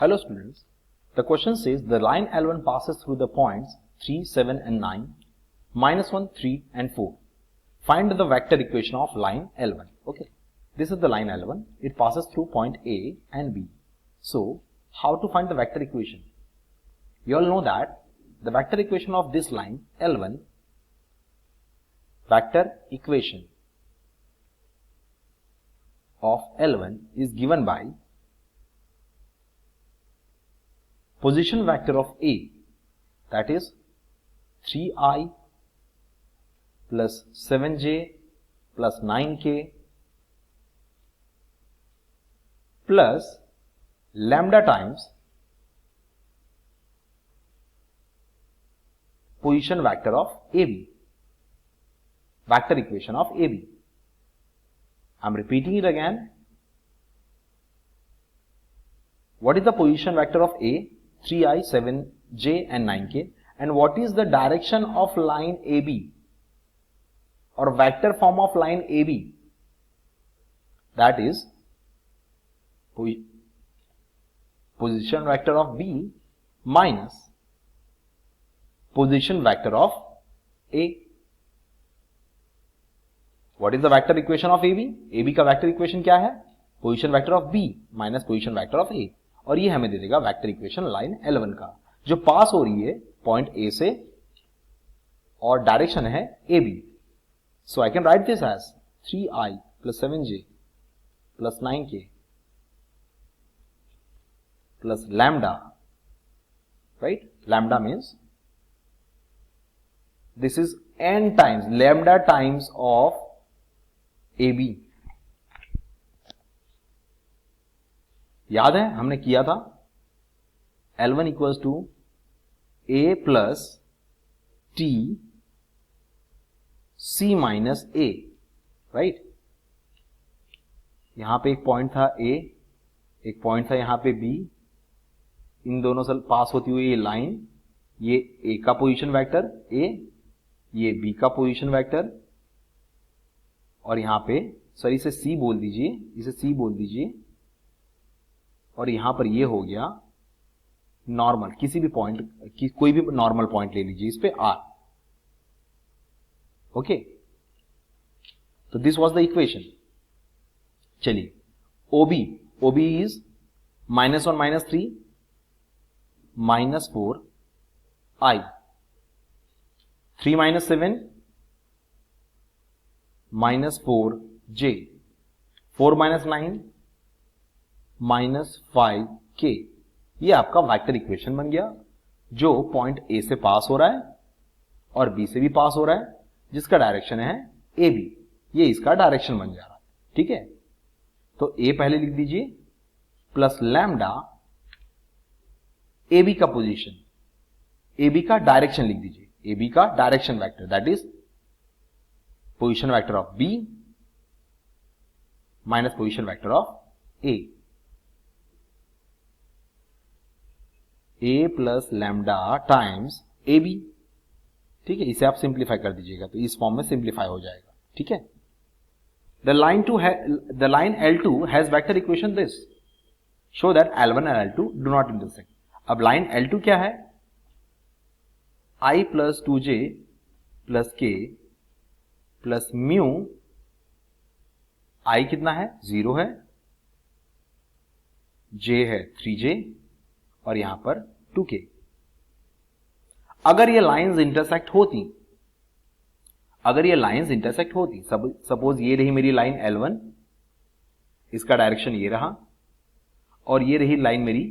Hello students, the question says the line L1 passes through the points 3, 7 and 9, minus 1, 3 and 4. Find the vector equation of line L1. Okay, this is the line L1. It passes through point A and B. So, how to find the vector equation? You all know that the vector equation of this line L1, vector equation of L1 is given by position vector of A, that is 3i plus 7j plus 9k plus lambda times position vector of AB, vector equation of AB. I am repeating it again. What is the position vector of A? 3i, 7j and 9k. And what is the direction of line AB or vector form of line AB? That is position vector of B minus position vector of A. What is the vector equation of AB? AB का vector equation क्या है? Position vector of B minus position vector of A. और ये हमें दे देगा vector equation line L1 का, जो पास हो रही है पॉइंट A से और डायरेक्शन है AB. So I can write this as 3i plus 7j plus 9k plus lambda, right? Lambda means this is n times, lambda times of AB. याद है हमने किया था L1 equals to A plus T C minus A, right? यहां पे एक point था A, एक पॉइंट था यहां पे B, इन दोनों से पास होती हुई ये लाइन, ये A का पोजीशन वेक्टर A, ये B का पोजीशन वेक्टर, और यहां पे सॉरी इसे C बोल दीजिए, इसे C बोल दीजिए, और यहां पर ये हो गया नॉर्मल, किसी भी पॉइंट कोई भी नॉर्मल पॉइंट ले लीजिए इस पे R. ओके, तो दिस वाज द इक्वेशन. चलिए OB is -1 -3 -4 I, 3 -7 -4 J, 4 -9 -5k. ये आपका वेक्टर इक्वेशन बन गया जो पॉइंट A से पास हो रहा है और B से भी पास हो रहा है, जिसका डायरेक्शन है AB. ये इसका डायरेक्शन बन जा रहा है. ठीक है, तो A पहले लिख दीजिए प्लस लैम्डा AB का पोजीशन, AB का डायरेक्शन लिख दीजिए, AB का direction vector that is position vector of B minus position vector of A. A plus lambda times AB. ठीक है, इसे आप सिंप्लीफाई कर दीजिएगा तो इस फॉर्म में सिंप्लीफाई हो जाएगा. ठीक है, the line L2 has vector equation this, show that L1 and L2 do not intersect. अब लाइन L2 क्या है? I plus 2j plus k plus mu, I कितना है? 0 है, J है 3j और यहां पर 2k. अगर ये लाइंस इंटरसेक्ट होती, सपोज ये रही मेरी लाइन L1, इसका डायरेक्शन ये रहा, और ये रही लाइन मेरी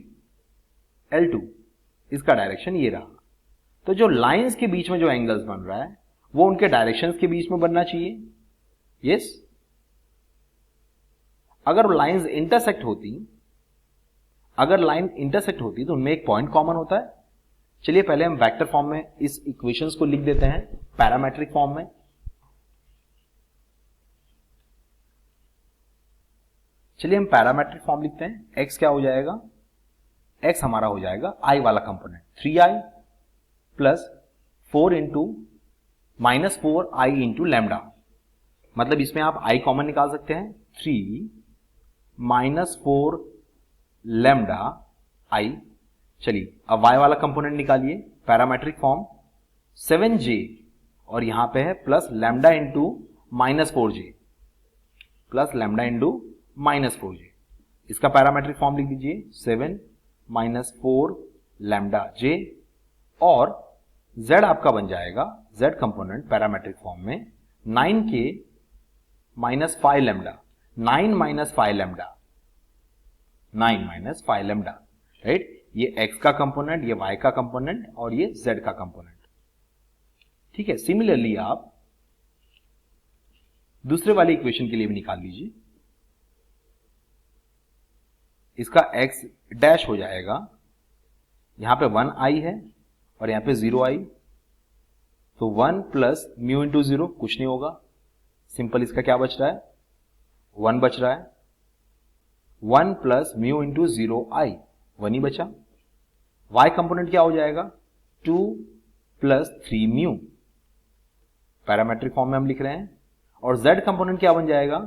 L2, इसका डायरेक्शन ये रहा, तो जो लाइंस के बीच में जो एंगल्स बन रहा है वो उनके डायरेक्शंस के बीच में बनना चाहिए. यस, अगर लाइंस इंटरसेक्ट होती तो उनमें एक पॉइंट कॉमन होता है. चलिए पहले हम वेक्टर फॉर्म में इस इक्वेशंस को लिख देते हैं, पैरामेट्रिक फॉर्म में. चलिए हम पैरामेट्रिक फॉर्म लिखते हैं. x क्या हो जाएगा? x हमारा हो जाएगा i वाला component, 3i plus 4 into -4i into lambda. मतलब इसमें आप i कॉमन निकाल सकते हैं, 3 -4 लैम्डा आई। चलिए अब y वाला कंपोनेंट निकालिए, पैरामेट्रिक फॉर्म 7j और यहां पे है plus lambda into -4j, plus lambda into -4j। इसका पैरामेट्रिक फॉर्म लिख दीजिए 7 - 4 लैम्डा j, और z आपका बन जाएगा, z कंपोनेंट पैरामेट्रिक फॉर्म में 9k - 5 lambda, 9 - 5 lambda, 9 - 5 lambda, right. ये x का कंपोनेंट, ये y का कंपोनेंट और ये z का कंपोनेंट, ठीक है। सिमिलरली आप दूसरे वाले इक्वेशन के लिए भी निकाल लीजिए। इसका x डैश हो जाएगा, यहां पे 1i है और यहां पे 0i, तो 1 प्लस म्यू इंटू 0 कुछ नहीं होगा, सिंपल इसका क्या बच रहा है, 1 बच रहा है। 1 प्लस म्यू इंटू 0i, 1 ही बचा। y कंपोनेंट क्या हो जाएगा, 2 प्लस 3 म्यू, पैरामेट्रिक फॉर्म में हम लिख रहे हैं। और z कंपोनेंट क्या बन जाएगा,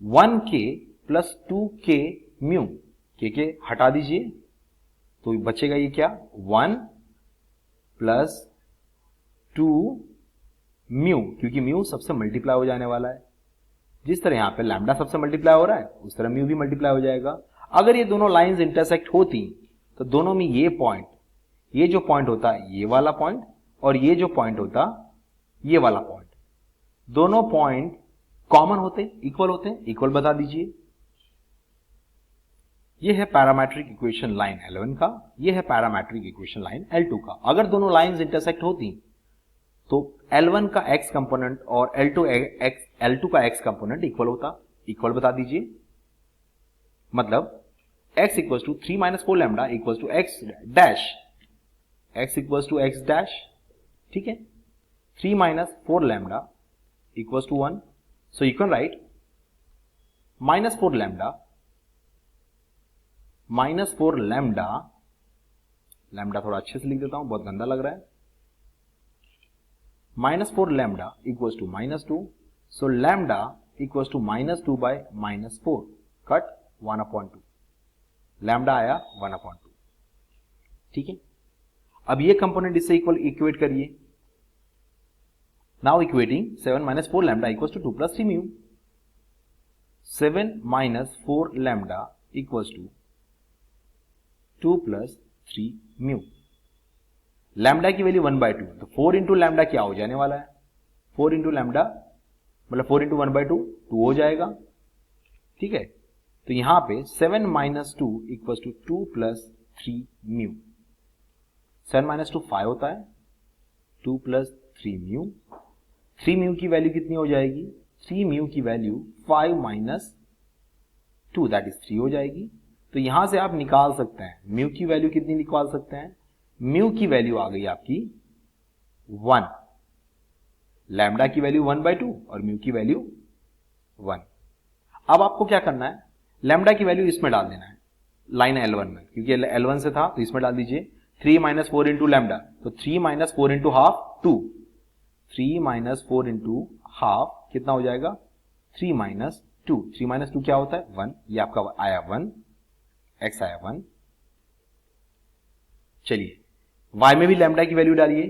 1k प्लस 2k म्यू, के हटा दीजिए तो बचेगा ये क्या, 1 प्लस 2 म्यू, क्योंकि म्यू सबसे मल्टीप्लाई हो जाने वाला है। जिस तरह यहां पे लैम्डा सबसे मल्टीप्लाई हो रहा है उस तरह म्यू भी मल्टीप्लाई हो जाएगा। अगर ये दोनों लाइंस इंटरसेक्ट होती तो दोनों में ये पॉइंट, ये जो पॉइंट होता ये वाला पॉइंट और ये जो पॉइंट होता ये वाला पॉइंट, दोनों पॉइंट कॉमन होते, इक्वल होते, इक्वल बता दीजिए। ये है पैरामेट्रिक इक्वेशन लाइन L1 का, ये है पैरामेट्रिक इक्वेशन लाइन L2 का। अगर दोनों लाइंस इंटरसेक्ट होती तो L1 का x कंपोनेंट और L2 का x कंपोनेंट इक्वल होता, इक्वल बता दीजिए। मतलब x equals to 3 - 4 lambda equals to x dash, x equals to x dash, ठीक है। 3 - 4 lambda equals to 1, so you can write -4 lambda, -4 lambda, lambda थोड़ा अच्छे से लिख देता हूं, बहुत गंदा लग रहा है, -4 lambda equals to -2, so lambda equals to -2 by -4, cut 1/2, lambda आया 1/2, ठीक है। अब ये कंपोनेंट इससे इक्वेट करिए, now equating 7 - 4 lambda equals to 2 plus 3 mu, 7 - 4 lambda equals to 2 plus 3 mu. Lambda की वैल्यू 1/2, तो 4 इंटू लैम्डा क्या हो जाने वाला है, 4 इंटू लैम्डा मतलब 4 इंटू 1/2 2 हो जाएगा, ठीक है। तो यहां पे 7 - 2 इक्वल्स टू 2 प्लस 3 म्यू, 7 - 2 5 होता है, 2 प्लस 3 म्यू, 3 म्यू की वैल्यू कितनी हो जाएगी, 3 म्यू की वैल्यू 5 - 2 दैट इज 3 हो जाएगी। तो यहां से आप निकाल सकते हैं म्यू की वैल्यू कितनी निकाल सकते हैं, म्यू की वैल्यू आ गई आपकी 1, लैम्डा की वैल्यू 1/2 और म्यू की वैल्यू 1। अब आपको क्या करना है, लैम्डा की वैल्यू इसमें डाल देना है लाइन L1 में, क्योंकि L1 से था तो इसमें डाल दीजिए। 3 - 4 इंटू लैम्डा, तो 3 - 4 इंटू हाफ 2, 3 - 4 इंटू हाफ कितना हो जाएगा, 3 - 2, 3 - 2 क्या होता है 1, ये आपका आया 1, x आया 1। चलिए y में भी लैम्डा की वैल्यू डालिए,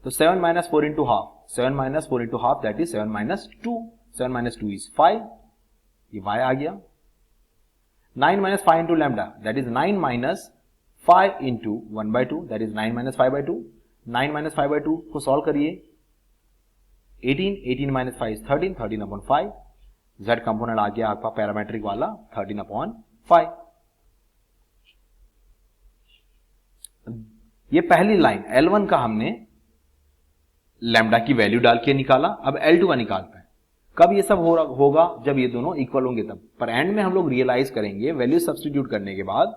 तो 7 - 4 into half, 7 - 4 into half that is 7 - 2, 7 - 2 is 5, ये y आ गया। 9 - 5 into lambda that is 9 - 5 into 1/2 that is 9 - 5/2, 9 - 5/2 को सॉल्व करिए, 18, 18 - 5 is 13, 13/5, z कंपोनेंट आ गया आपका पैरामेट्रिक वाला 13/5। ये पहली लाइन L1 का हमने लैम्डा की वैल्यू डाल के निकाला, अब L2 का निकालते हैं। कब ये सब होगा, जब ये दोनों इक्वल होंगे तब। पर एंड में हम लोग रियलाइज करेंगे वैल्यू सब्स्टिट्यूट करने के बाद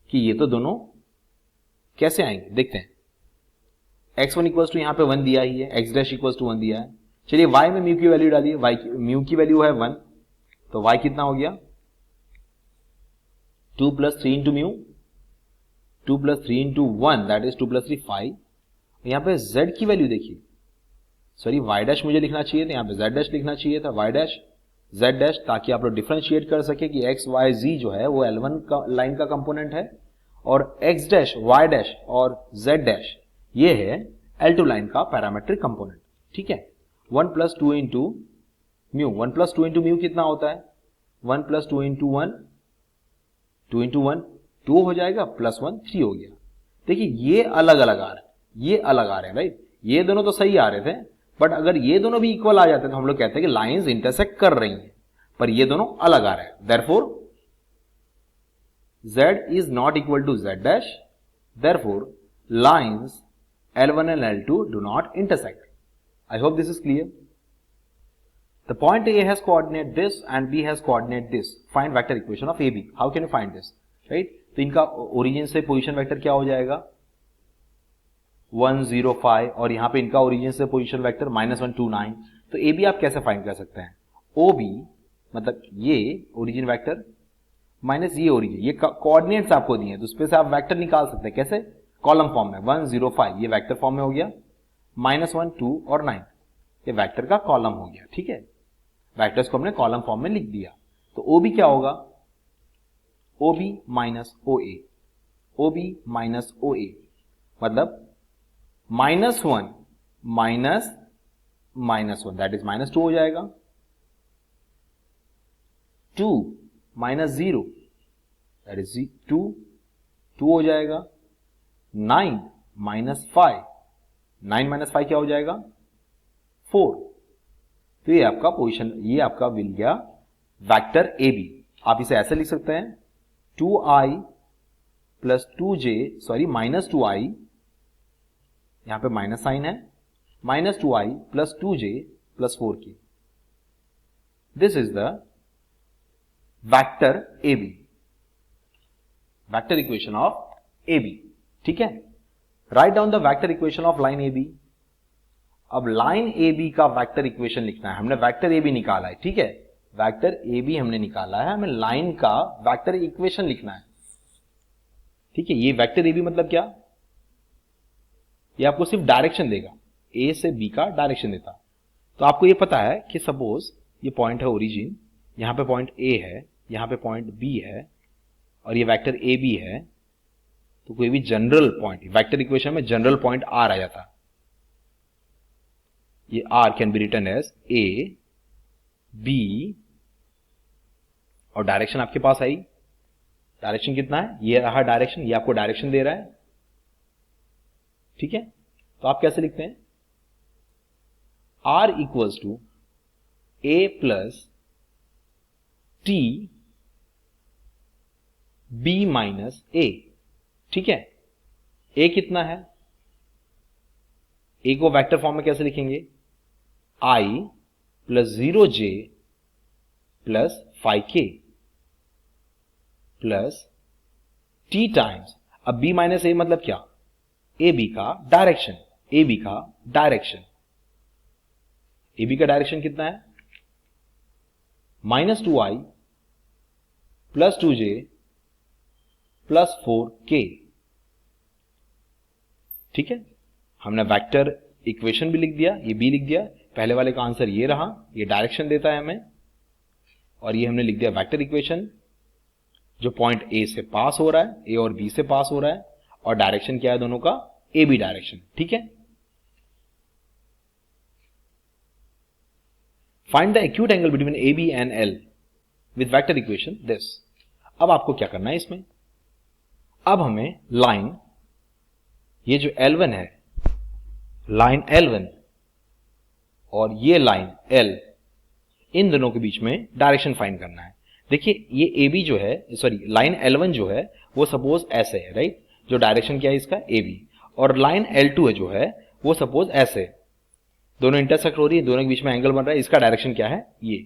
कि ये तो दोनों कैसे आएंगे, देखते हैं। x1 इक्वल्स टू यहां पे 1 दिया ही है, x डैश इक्वल्स टू 1 दिया है। चलिए y में म्यू की वैल्यू डालिए, म्यू की वैल्यू है 1, तो y कितना हो गया 2 plus 3 into mu, 2 plus 3 into 1 that is 2 plus 3 5। यहां पे z की वैल्यू देखिए, सॉरी y डैश मुझे लिखना चाहिए था, यहां पे z डैश लिखना चाहिए था, y डैश z डैश, ताकि आप लोग डिफरेंशिएट कर सके कि x y z जो है वो L1 का लाइन का कंपोनेंट है और x डैश y डैश और z डैश ये है L2 लाइन का पैरामेट्रिक कंपोनेंट। ठीक है, 1 plus 2 into mu, 1 plus 2 into mu कितना होता है, 1 प्लस 2 इंटू 1, 2 इंटू 1 2 हो जाएगा, प्लस 1 3 हो गया। देखिए ये अलग अलग आ रहे हैं, ये अलग आ रहे हैं, राइट। ये दोनों तो सही आ रहे थे, बट अगर ये दोनों भी इक्वल आ जाते तो हम लोग कहते हैं कि लाइंस इंटरसेक्ट कर रही हैं, पर ये दोनों अलग आ रहे हैं। Therefore z is not equal to z dash, therefore lines L1 and L2 do not intersect. I hope this is clear. The point A has coordinate this and B has coordinate this. Find vector equation of AB. How can you find this? Right? तो इनका origin से position vector क्या हो जाएगा, 1 0 5, और यहां पे इनका ओरिजिन से पोजीशन वेक्टर -1 2 9। तो AB आप कैसे फाइंड कर सकते हैं, OB मतलब ये ओरिजिन वेक्टर माइनस ये ओरिजिन, ये कोऑर्डिनेट्स आपको दिए हैं तो उसपे से आप वेक्टर निकाल सकते हैं। कैसे, कॉलम फॉर्म में 1 0 5 ये वेक्टर फॉर्म में हो गया, -1 2 और 9 ये वेक्टर का कॉलम हो गया। ठीक है, वेक्टर्स को हमने कॉलम फॉर्म में लिख दिया। तो OB क्या होगा, OB minus OA, OB minus OA मतलब -1 माइनस -1 दैट इज -2 हो जाएगा, 2 माइनस 0 दैट इज 2 हो जाएगा, 9 माइनस 5, 9 माइनस 5 क्या हो जाएगा, 4। तो ये आपका पोजीशन, ये आपका मिल गया वेक्टर AB। आप इसे ऐसे लिख सकते हैं 2i plus 2j, sorry -2i, यहां पे माइनस साइन है, -2i plus 2j plus 4k। This is the vector AB, vector equation of AB। ठीक है, write down the vector equation of line AB। अब लाइन AB का vector equation लिखना है, हमने वेक्टर AB निकाला है। ठीक है, वेक्टर AB हमने निकाला है, हमें लाइन का वेक्टर इक्वेशन लिखना है। ठीक है, ये वेक्टर AB मतलब क्या, ये आपको सिर्फ डायरेक्शन देगा, A से B का डायरेक्शन देता। तो आपको ये पता है कि सपोज ये पॉइंट है ओरिजिन, यहां पे पॉइंट A है, यहां पे पॉइंट B है और ये वेक्टर AB है, तो कोई भी जनरल पॉइंट वेक्टर इक्वेशन में जनरल पॉइंट R आ जाता। ये R can be written as A B और डायरेक्शन आपके पास आई, डायरेक्शन कितना है, ये रहा डायरेक्शन, ये आपको डायरेक्शन दे रहा है। ठीक है, तो आप कैसे लिखते हैं, R equals to A plus T B minus A। ठीक है, A कितना है, A को वेक्टर फॉर्म में कैसे लिखेंगे, I plus 0j plus 5k plus T times, अब B माइनस A मतलब क्या, AB का डायरेक्शन, AB का डायरेक्शन, AB का डायरेक्शन कितना है, -2i plus 2j plus 4k। ठीक है, हमने वेक्टर इक्वेशन भी लिख दिया, ये B लिख दिया, पहले वाले का आंसर ये रहा, ये डायरेक्शन देता है हमें, और ये हमने लिख दिया वेक्टर इक्वेशन जो पॉइंट A से पास हो रहा है, A और B से पास हो रहा है, और डायरेक्शन क्या है दोनों का, AB डायरेक्शन। ठीक है, find the acute angle between AB and L with vector equation this. अब आपको क्या करना है इसमें, अब हमें लाइन, ये जो L1 है, लाइन L1 और ये लाइन L, इन दोनों के बीच में डायरेक्शन फाइंड करना है। देखिए ये AB जो है, सॉरी लाइन L1 जो है वो सपोज ऐसे है, राइट, जो डायरेक्शन क्या है इसका AB, और लाइन L2 है जो है वो सपोज ऐसे, दोनों इंटरसेक्ट हो रही है, दोनों के बीच में एंगल बन रहा है, इसका डायरेक्शन क्या है ये।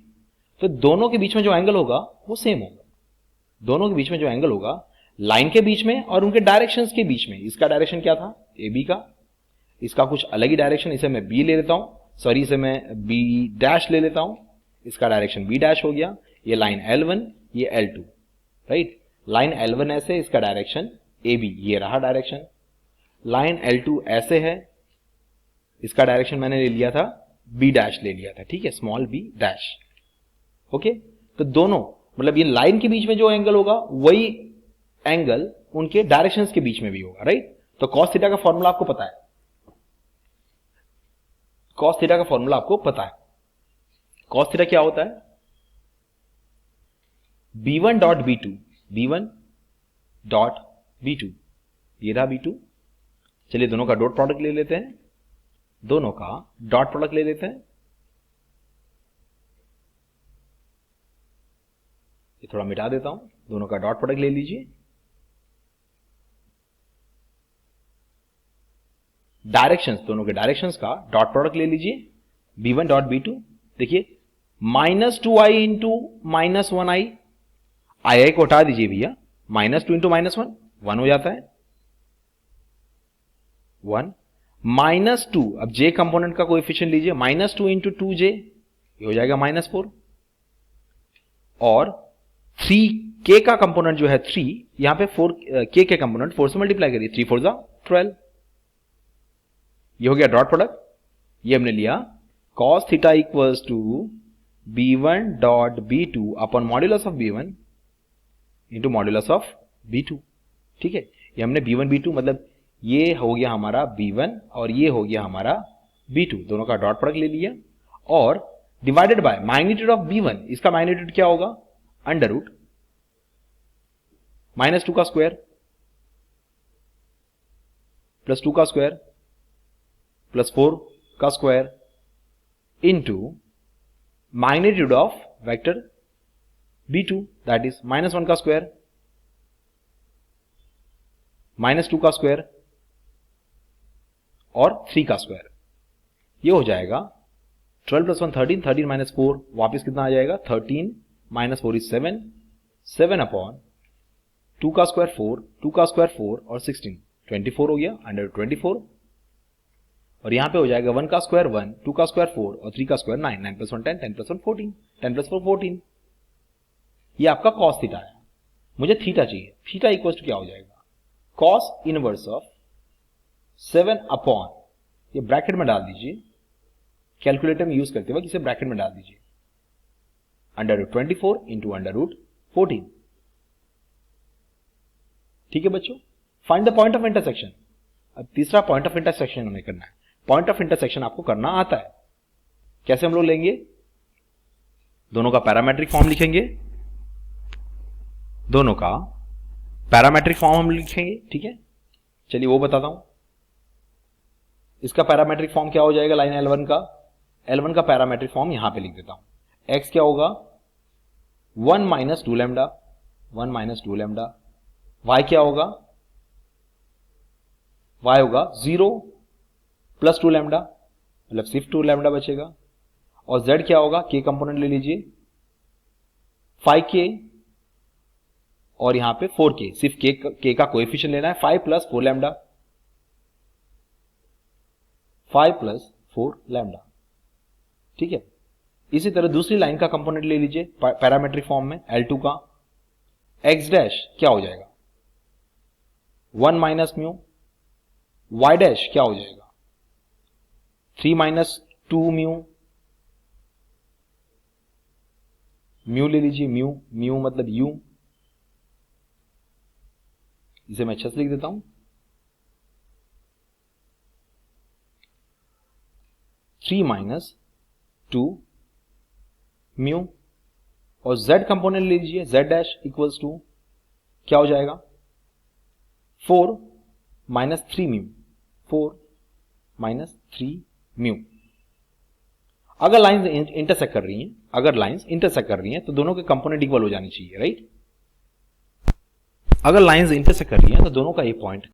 तो दोनों के बीच में जो एंगल होगा वो सेम होगा, दोनों के बीच में जो एंगल होगा लाइन के बीच में और उनके डायरेक्शंस के बीच में, इसका डायरेक्शन क्या था, AB का, इसका कुछ अलग ही डायरेक्शन, इसे मैं B ले लेता हूं, सॉरी इसे मैं B डैश ले लेता हूं, इसका डायरेक्शन B डैश हो गया, ये लाइन L1 ये L2, राइट, लाइन L1 ऐसे, इसका डायरेक्शन AB, ये रहा डायरेक्शन, लाइन L2 ऐसे है, इसका डायरेक्शन मैंने ले लिया था B डैश ले लिया था। ठीक है, स्मॉल b डैश, ओके, तो दोनों मतलब ये लाइन के बीच में जो एंगल होगा वही एंगल उनके डायरेक्शंस के बीच में भी होगा, राइट। तो cos थीटा का फॉर्मूला आपको पता है, cos थीटा का फॉर्मूला आपको पता है। cos थीटा क्या होता है, b1 dot b2, b1 dot b2, ये रहा b2। चलिए दोनों का डॉट प्रोडक्ट ले लेते हैं, दोनों का डॉट प्रोडक्ट ले लेते हैं। ये थोड़ा मिटा देता हूं, दोनों का डॉट प्रोडक्ट ले लीजिए। डायरेक्शंस, दोनों के डायरेक्शंस का डॉट प्रोडक्ट ले लीजिए, b1 डॉट b2। देखिए -2i इंटू -1i, आई को हटा दीजिए भैया, -2 इंटू -1 1 हो जाता है, 1 -2। अब j कंपोनेंट का कोएफिशिएंट लीजिए, -2 इंटू 2j, ये हो जाएगा -4। और 3k का कंपोनेंट जो है 3, यहां पे 4k के कंपोनेंट 4 से मल्टीप्लाई करिए, 3 4 12, ये हो गया डॉट प्रोडक्ट। ये हमने लिया cos theta equals to b1 dot b2 upon modulus of b1 into modulus of b2। ठीक है, ये हमने b1 b2 मतलब ये हो गया हमारा b1 और ये हो गया हमारा b2, दोनों का डॉट प्रोडक्ट ले लिया और divided by magnitude of b1। इसका मैग्नीट्यूड क्या होगा, अंडर रूट -2 का स्क्वायर प्लस 2 का स्क्वायर प्लस 4 का square into magnitude of vector b2 that is -1 का स्क्वायर -2 का स्क्वायर और 3 का स्क्वायर। ये हो जाएगा 12 प्लस 1 13, 13 माइनस 4 वापिस कितना आ जाएगा, 13 माइनस 4 इज 7, 7 अपॉन 2 का स्क्वायर 4, 2 का स्क्वायर 4 और 16 24 हो गया, अंडर 24। और यहां पे हो जाएगा 1 का स्क्वायर 1, 2 का स्क्वायर 4 और 3 का स्क्वायर 9, 9 प्लस 1 10, 10 प्लस 1 14, 10 प्लस 4 14। ये आपका cos थीटा है। मुझे थीटा चाहिए, थीटा इक्वल टू क्या हो जाएगा, cos इनवर्स ऑफ 7 अपॉन, ये ब्रैकेट में डाल दीजिए, कैलकुलेटर में यूज करते वक्त इसे ब्रैकेट में डाल दीजिए, under root 24 into under root 14। ठीक है बच्चों, find the point of intersection. अब तीसरा पॉइंट ऑफ इंटरसेक्शन हमें करना है। पॉइंट ऑफ इंटरसेक्शन आपको करना आता है, कैसे हम लोग लेंगे, दोनों का पैरामेट्रिक फॉर्म लिखेंगे, दोनों का पैरामेट्रिक फॉर्म हम लिखेंगे। ठीक है, चलिए वो बताता हूं। इसका पैरामेट्रिक फॉर्म क्या हो जाएगा, लाइन L1 का पैरामेट्रिक फॉर्म यहां पे लिख देता हूं। x क्या होगा, 1 minus 2 lambda, 1 minus 2 lambda. y क्या होगा, y होगा 0 प्लस 2 लैम्डा, मतलब सिर्फ 2 लैम्डा बचेगा। और z क्या होगा, k कंपोनेंट ले लीजिए 5k और यहां पे 4k, सिर्फ k का कोएफिशिएंट लेना है, 5 प्लस 4 लैम्डा, 5 प्लस 4 लैम्डा। ठीक है, इसी तरह दूसरी लाइन का कंपोनेंट ले लीजिए पैरामेट्रिक फॉर्म में, L2 का x डैश क्या हो जाएगा, 1 माइनस म्यू, y डैश क्या हो जाएगा, 3 माइनस 2 म्यू, म्यू ले लीजिए, म्यू मतलब u, इसे मैं अच्छे से लिख देता हूं, 3 माइनस 2 म्यू। और z कंपोनेंट ले लीजिए, z डैश इक्वल्स टू क्या हो जाएगा, 4 माइनस 3 म्यू, 4 माइनस 3 म्यू। अगर लाइंस इंटरसेक्ट कर रही हैं, तो दोनों के कंपोनेंट इक्वल हो जानी चाहिए, राइट। अगर लाइंस इंटरसेक्ट कर रही हैं तो दोनों का ये पॉइंट